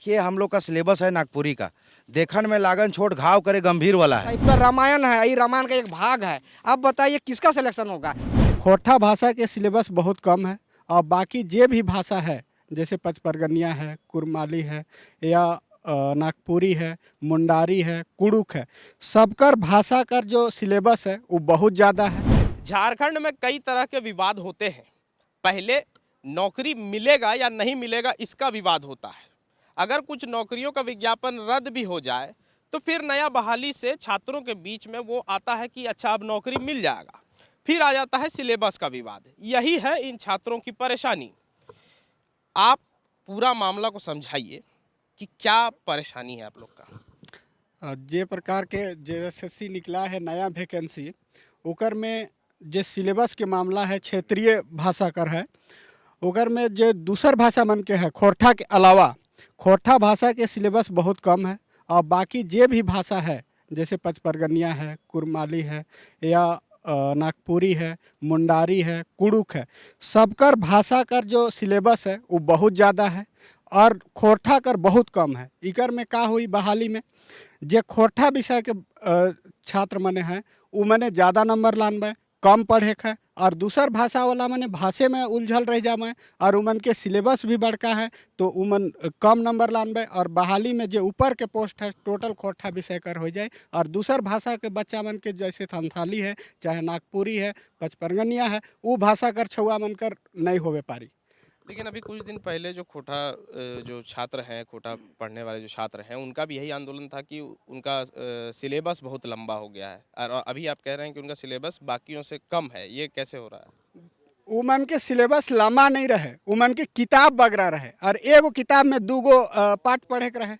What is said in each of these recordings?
ये हम लोग का सिलेबस है नागपुरी का। देखन में लागन छोड़ घाव करे गंभीर वाला है। पूरा रामायण है, ये रामायण का एक भाग है। अब बताइए किसका सिलेक्शन होगा। खोरठा भाषा के सिलेबस बहुत कम है और बाकी जे भी भाषा है जैसे पचपरगनिया है, कुरमाली है या नागपुरी है, मुंडारी है, कुड़ुक है, सबकर भाषा का जो सिलेबस है वो बहुत ज़्यादा है। झारखंड में कई तरह के विवाद होते हैं। पहले नौकरी मिलेगा या नहीं मिलेगा इसका विवाद होता है। अगर कुछ नौकरियों का विज्ञापन रद्द भी हो जाए तो फिर नया बहाली से छात्रों के बीच में वो आता है कि अच्छा अब नौकरी मिल जाएगा। फिर आ जाता है सिलेबस का विवाद। यही है इन छात्रों की परेशानी। आप पूरा मामला को समझाइए कि क्या परेशानी है आप लोग का। जे प्रकार के JSSC निकला है नया वैकेंसी ओकर में जे सिलेबस के मामला है क्षेत्रीय भाषा कर है, ओकर में जो दूसर भाषा मन के है खोरठा के अलावा खोरठा भाषा के सिलेबस बहुत कम है और बाकी जे भी भाषा है जैसे पचपरगनिया है, कुरमाली है या नागपुरी है, मुंडारी है, कुड़ुक है, सबकर भाषा का जो सिलेबस है वो बहुत ज़्यादा है और खोरठा कर बहुत कम है। इकर में का हुई बहाली में जे खोरठा विषय के छात्र मने हैं वो मने ज़्यादा नंबर लानबे, कम पढ़े है और दूसर भाषा वाला मने भाषे में उलझल रह जाए और उमन के सिलेबस भी बड़का है तो उमन कम नंबर लानबे और बहाली में जो ऊपर के पोस्ट है टोटल खोरठा विषय कर हो जाए और दूसर भाषा के बच्चा मन के जैसे संथाली है, चाहे नागपुरी है, पचपरगनिया है, वो भाषा कर छुआ मन कर नहीं होवे पारी। लेकिन अभी कुछ दिन पहले जो खोटा जो छात्र हैं, खोटा पढ़ने वाले जो छात्र हैं, उनका भी यही आंदोलन था कि उनका सिलेबस बहुत लंबा हो गया है और अभी आप कह रहे हैं कि उनका सिलेबस बाकियों से कम है। ये कैसे हो रहा है? उमन के सिलेबस लंबा नहीं रहे, उमन के किताब बगरा रहे और एगो किताब में दूगो पाठ पढ़े के रहे।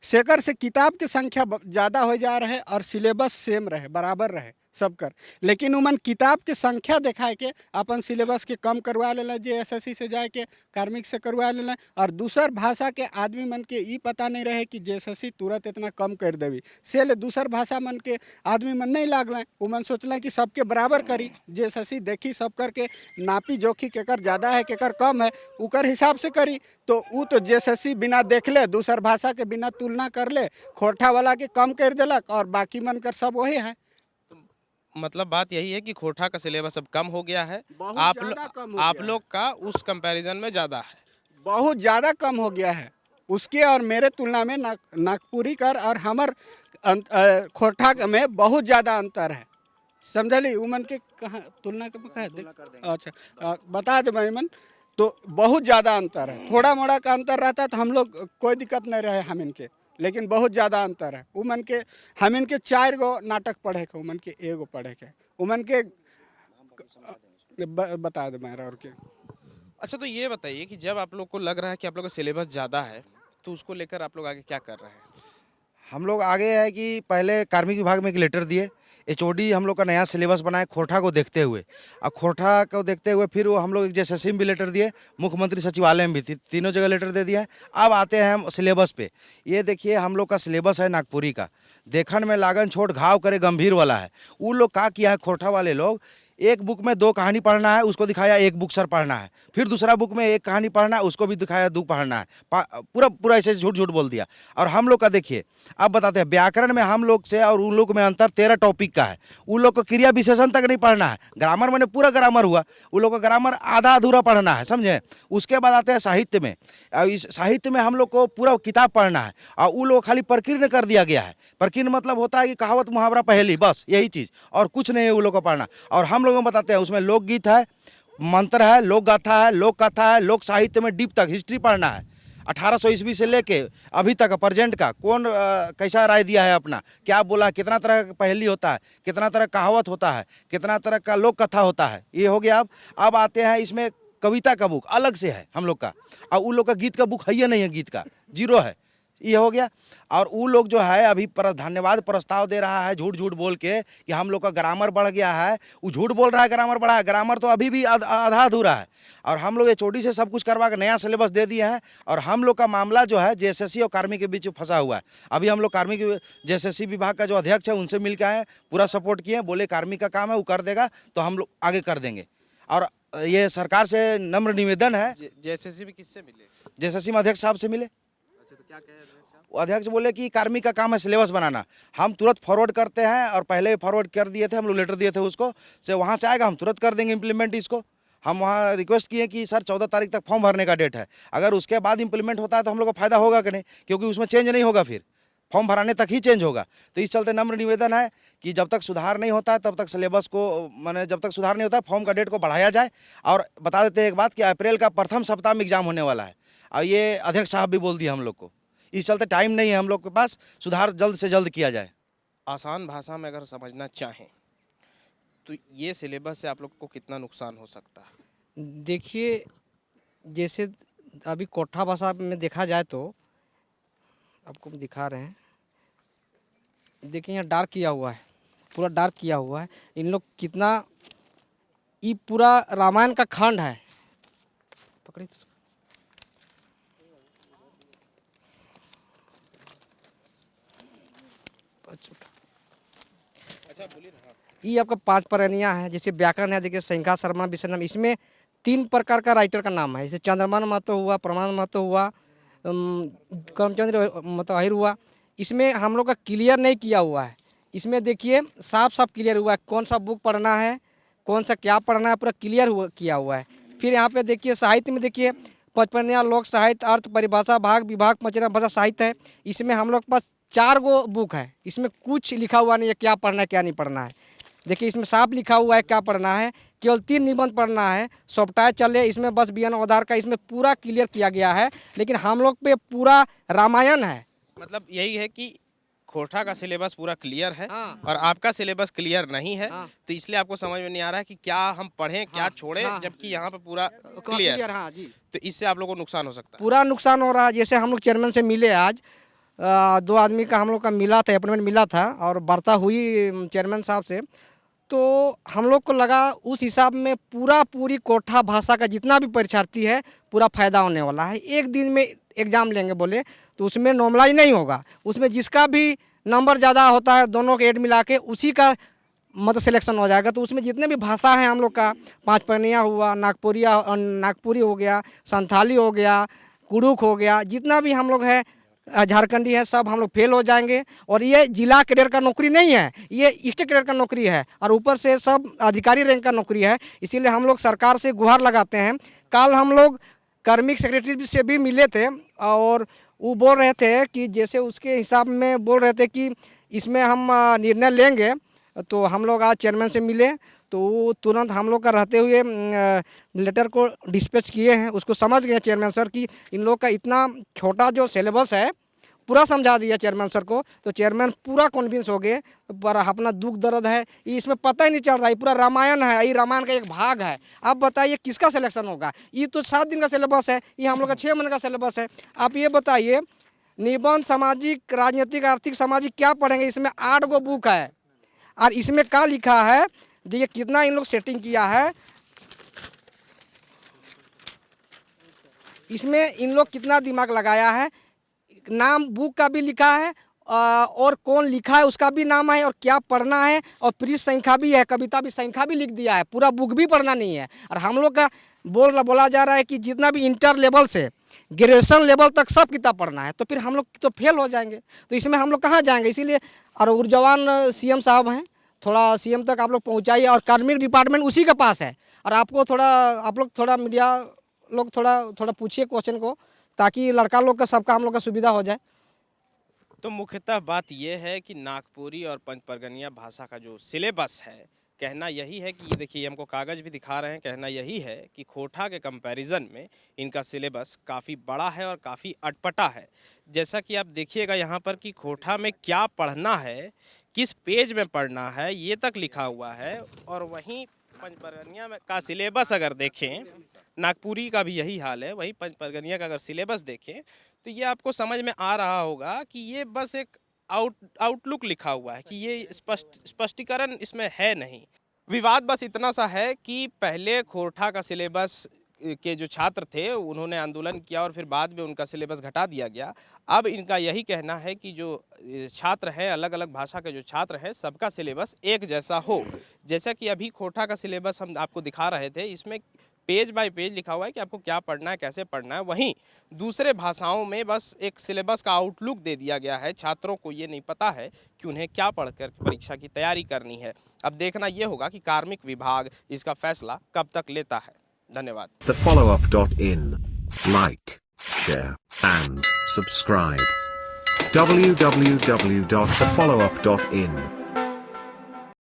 सेकर से किताब की संख्या ज़्यादा हो जा रहे और सिलेबस सेम रहे, बराबर रहे सबकर, लेकिन उमन किताब की संख्या दिखाए के अपन सिलेबस के कम करवा लेना, JSSC से जाए के कार्मिक से करवा लेना और दूसर भाषा के आदमी मन के ई पता नहीं रहे कि JSSC तुरंत इतना कम कर देवी से ले दूसर भाषा मन के आदमी मन नहीं लागल। उमन सोचल कि सबके बराबर करी, JSSC देखी सब करके नापी जोखी केकर ज़्यादा है केकर कम है उकर हिसाब से करी तो वो तो JSSC बिना देख ले दूसर भाषा के बिना तुलना कर ले खोरठा वाला के कम कर दिलक और बाकी मन कर सब वही है। मतलब बात यही है कि खोटा का सिलेबस अब कम हो गया है। आप लोग का उस कंपैरिजन में ज़्यादा है, बहुत ज़्यादा कम हो गया है उसके और मेरे तुलना में नागपुरी कर और हमर खोरठा में बहुत ज़्यादा अंतर है। समझली उमन के कहाँ तुलना कर अच्छा बता दे मन तो बहुत ज़्यादा अंतर है। थोड़ा मोड़ा का अंतर रहता तो हम लोग कोई दिक्कत नहीं रहे हम इनके, लेकिन बहुत ज़्यादा अंतर है। उमन के हम इनके 4 गो नाटक पढ़े के, उमन के एगो पढ़े के, उमन के बता दे मेरा और के। अच्छा तो ये बताइए कि जब आप लोग को लग रहा है कि आप लोग का सिलेबस ज़्यादा है तो उसको लेकर आप लोग आगे क्या कर रहे हैं? हम लोग आगे है कि पहले कार्मिक विभाग में एक लेटर दिए, HOD हम लोग का नया सिलेबस बनाए खोरठा को देखते हुए, और खोरठा को देखते हुए फिर वो हम लोग एक JSSC में भी लेटर दिए, मुख्यमंत्री सचिवालय में भी, तीनों जगह लेटर दे दिया है। अब आते हैं हम सिलेबस पे। ये देखिए हम लोग का सिलेबस है नागपुरी का। देखन में लागन छोड़ घाव करे गंभीर वाला है। वो लोग क्या किया है खोरठा वाले लोग, एक बुक में 2 कहानी पढ़ना है उसको दिखाया 1 बुक सर पढ़ना है, फिर दूसरा बुक में 1 कहानी पढ़ना है उसको भी दिखाया 2 पढ़ना है, पूरा ऐसे झूठ झूठ बोल दिया। और हम लोग का देखिए अब बताते हैं व्याकरण में हम लोग से और उन लोग में अंतर 13 टॉपिक का है। उन लोग को क्रिया विशेषण तक नहीं पढ़ना है, ग्रामर मैंने पूरा ग्रामर हुआ, उन लोग को ग्रामर आधा अधूरा पढ़ना है, समझे। उसके बाद आते हैं साहित्य में, इस साहित्य में हम लोग को पूरा किताब पढ़ना है और उन लोग खाली प्रकीर्ण कर दिया गया है। प्रकीर्ण मतलब होता है कि कहावत मुहावरा पहेली, बस यही चीज़ और कुछ नहीं है उन लोग को पढ़ना। और हम लोगों में बताते हैं उसमें लोकगीत है, मंत्र है, लोक गाथा है, लोक कथा है, लोक साहित्य में डीप तक हिस्ट्री पढ़ना है। 1800 ईस्वी से लेके अभी तक प्रेजेंट का कौन कैसा राय दिया है अपना, क्या बोला, कितना तरह का पहेली होता है, कितना तरह कहावत होता है, कितना तरह का लोक कथा होता है, ये हो गया। अब आते हैं इसमें कविता का बुक अलग से है हम लोग का, और उन लोग का गीत का बुक है ही नहीं है, गीत का 0 है, ये हो गया। और वो लोग जो है अभी धन्यवाद प्रस्ताव दे रहा है झूठ झूठ बोल के कि हम लोग का ग्रामर बढ़ गया है। वो झूठ बोल रहा है ग्रामर बढ़ा है, ग्रामर तो अभी भी आधा अधूरा है। और हम लोग HOD से सब कुछ करवा के नया सिलेबस दे दिए हैं। और हम लोग का मामला जो है JSSC और कार्मिक के बीच फंसा हुआ है। अभी हम लोग कार्मिक JSSC विभाग का जो अध्यक्ष है उनसे मिल के आए, पूरा सपोर्ट किए, बोले कार्मिक का काम है वो कर देगा तो हम लोग आगे कर देंगे। और ये सरकार से नम्र निवेदन है। JSSC भी किससे मिले? JSSC में अध्यक्ष साहब से मिले। अच्छा तो क्या कहे अध्यक्ष साहब? वो अध्यक्ष बोले कि कार्मिक का काम है सिलेबस बनाना, हम तुरंत फॉरवर्ड करते हैं और पहले फॉरवर्ड कर दिए थे, हम लोग लेटर दिए थे उसको, से वहाँ से आएगा हम तुरंत कर देंगे इम्प्लीमेंट इसको। हम वहाँ रिक्वेस्ट किए कि सर 14 तारीख तक फॉर्म भरने का डेट है, अगर उसके बाद इम्प्लीमेंट होता है तो हम लोग को फायदा होगा कि नहीं, क्योंकि उसमें चेंज नहीं होगा, फिर फॉर्म भराने तक ही चेंज होगा। तो इस चलते नम्र निवेदन है कि जब तक सुधार नहीं होता है तब तक सिलेबस को माने जब तक सुधार नहीं होता है फॉर्म का डेट को बढ़ाया जाए। और बता देते हैं एक बात कि अप्रैल का प्रथम सप्ताह में एग्जाम होने वाला है, और ये अध्यक्ष साहब भी बोल दिए हम लोग को। इस चलते टाइम नहीं है हम लोग के पास, सुधार जल्द से जल्द किया जाए। आसान भाषा में अगर समझना चाहें तो ये सिलेबस से आप लोग को कितना नुकसान हो सकता है? देखिए, जैसे अभी कोठा भाषा में देखा जाए तो आपको हम दिखा रहे हैं, देखिए यहाँ डार्क किया हुआ है, पूरा डार्क किया हुआ है। इन लोग कितना, ये पूरा रामायण का खंड है। पकड़ी तो अच्छा बोलिए ना। ये आपका 5 परनियाँ है, जैसे व्याकरण है, देखिए संख्या शर्मा विषय, इसमें 3 प्रकार का राइटर का नाम है, जैसे चंद्रमान महतो हुआ, प्रमाण महतो हुआ, करमचंद्र मतलब अहिर हुआ। इसमें हम लोग का क्लियर नहीं किया हुआ है। इसमें देखिए साफ साफ क्लियर हुआ है कौन सा बुक पढ़ना है, कौन सा क्या पढ़ना है, पूरा क्लियर किया हुआ है। फिर यहाँ पे देखिए साहित्य में देखिए 55 लोक साहित्य, अर्थ, परिभाषा, भाग, विभाग, पंचरत्न भाषा साहित्य है। इसमें हम लोग के पास 4 गो बुक है, इसमें कुछ लिखा हुआ नहीं है क्या पढ़ना है क्या नहीं पढ़ना है। देखिए इसमें साफ लिखा हुआ है क्या पढ़ना है, केवल 3 निबंध पढ़ना है, सॉफ्टवेयर चले, इसमें बस बयान आधार का इसमें पूरा क्लियर किया गया है। लेकिन हम लोग पे पूरा रामायण है। मतलब यही है कि खोरठा का सिलेबस पूरा क्लियर है हाँ। और आपका सिलेबस क्लियर नहीं है। हाँ। तो इसलिए आपको समझ में नहीं आ रहा है कि क्या हम पढ़ें क्या छोड़ें, हाँ। जबकि यहाँ पे पूरा क्लियर। हाँ जी, तो इससे आप लोगों को नुकसान हो सकता है। पूरा नुकसान हो रहा है। जैसे हम लोग चेयरमैन से मिले आज, 2 आदमी का हम लोग का मिला था, अपॉइंटमेंट मिला था और वार्ता हुई चेयरमैन साहब से, तो हम लोग को लगा उस हिसाब में पूरी कोठा भाषा का जितना भी परीक्षार्थी है पूरा फायदा होने वाला है। एक दिन में एग्ज़ाम लेंगे बोले तो उसमें नॉर्मलाइज नहीं होगा, उसमें जिसका भी नंबर ज़्यादा होता है दोनों के एड मिला के उसी का मतलब सिलेक्शन हो जाएगा। तो उसमें जितने भी भाषा हैं हम लोग का, 5 परनिया हुआ, नागपुरी हो गया, संथाली हो गया, कुड़ुक हो गया, जितना भी हम लोग है झारखंडी है, सब हम लोग फेल हो जाएंगे। और ये जिला कैडर का नौकरी नहीं है, ये स्टेट कैडर का नौकरी है और ऊपर से सब अधिकारी रैंक का नौकरी है। इसीलिए हम लोग सरकार से गुहार लगाते हैं। कल हम लोग कार्मिक सेक्रेटरी से भी मिले थे और वो बोल रहे थे कि जैसे उसके हिसाब में बोल रहे थे कि इसमें हम निर्णय लेंगे। तो हम लोग आज चेयरमैन से मिले तो वो तुरंत हम लोग का रहते हुए लेटर को डिस्पैच किए हैं। उसको समझ गए चेयरमैन सर कि इन लोग का इतना छोटा जो सिलेबस है पूरा समझा दिया चेयरमैन सर को। तो चेयरमैन पूरा कॉन्विंस हो गए। पर अपना दुख दर्द है, ये इसमें पता ही नहीं चल रहा है, पूरा रामायण है, ये रामायण का एक भाग है। आप बताइए किसका सिलेक्शन होगा? ये तो 7 दिन का सिलेबस है, ये हम लोग का 6 महीने का सिलेबस है। आप ये बताइए निबंध, सामाजिक, राजनीतिक, आर्थिक, सामाजिक क्या पढ़ेंगे? इसमें 8 गो बुक है और इसमें क्या लिखा है देखिए कितना इन लोग सेटिंग किया है। इसमें इन लोग कितना दिमाग लगाया है, नाम बुक का भी लिखा है और कौन लिखा है उसका भी नाम है और क्या पढ़ना है और पृष्ठ संख्या भी है, कविता भी संख्या भी लिख दिया है। पूरा बुक भी पढ़ना नहीं है। और हम लोग का बोला जा रहा है कि जितना भी इंटर लेवल से ग्रेजुएशन लेवल तक सब किताब पढ़ना है, तो फिर हम लोग तो फेल हो जाएंगे। तो इसमें हम लोग कहाँ जाएंगे? इसीलिए और ऊर्जावान सीएम साहब हैं, थोड़ा सीएम तक आप लोग पहुँचाइए। और कार्मिक डिपार्टमेंट उसी के पास है और आपको थोड़ा आप लोग थोड़ा मीडिया लोग थोड़ा पूछिए क्वेश्चन को, ताकि लड़का लोग का सबका हम लोग का सुविधा हो जाए। तो मुख्यतः बात यह है कि नागपुरी और पंचपरगनिया भाषा का जो सिलेबस है, कहना यही है कि ये देखिए हमको कागज़ भी दिखा रहे हैं, कहना यही है कि खोरठा के कंपैरिजन में इनका सिलेबस काफ़ी बड़ा है और काफ़ी अटपटा है। जैसा कि आप देखिएगा यहाँ पर कि खोरठा में क्या पढ़ना है, किस पेज में पढ़ना है, ये तक लिखा हुआ है। और वहीं पंचपरगनिया में का सिलेबस अगर देखें, नागपुरी का भी यही हाल है, वहीं पंचपरगनिया का अगर सिलेबस देखें तो ये आपको समझ में आ रहा होगा कि ये बस एक आउटलुक लिखा हुआ है कि ये स्पष्टीकरण इसमें है नहीं। विवाद बस इतना सा है कि पहले खोरठा का सिलेबस के जो छात्र थे उन्होंने आंदोलन किया और फिर बाद में उनका सिलेबस घटा दिया गया। अब इनका यही कहना है कि जो छात्र हैं, अलग अलग भाषा के जो छात्र हैं, सबका सिलेबस एक जैसा हो। जैसा कि अभी खोरठा का सिलेबस हम आपको दिखा रहे थे, इसमें पेज बाय पेज लिखा हुआ है कि आपको क्या पढ़ना है, कैसे पढ़ना है। वहीं दूसरे भाषाओं में बस एक सिलेबस का आउटलुक दे दिया गया है। छात्रों को ये नहीं पता है कि उन्हें क्या पढ़कर परीक्षा की तैयारी करनी है। अब देखना ये होगा कि कार्मिक विभाग इसका फैसला कब तक लेता है। धन्यवाद। TheFollowUp.in. Like, share, and subscribe. www.thefollowup.in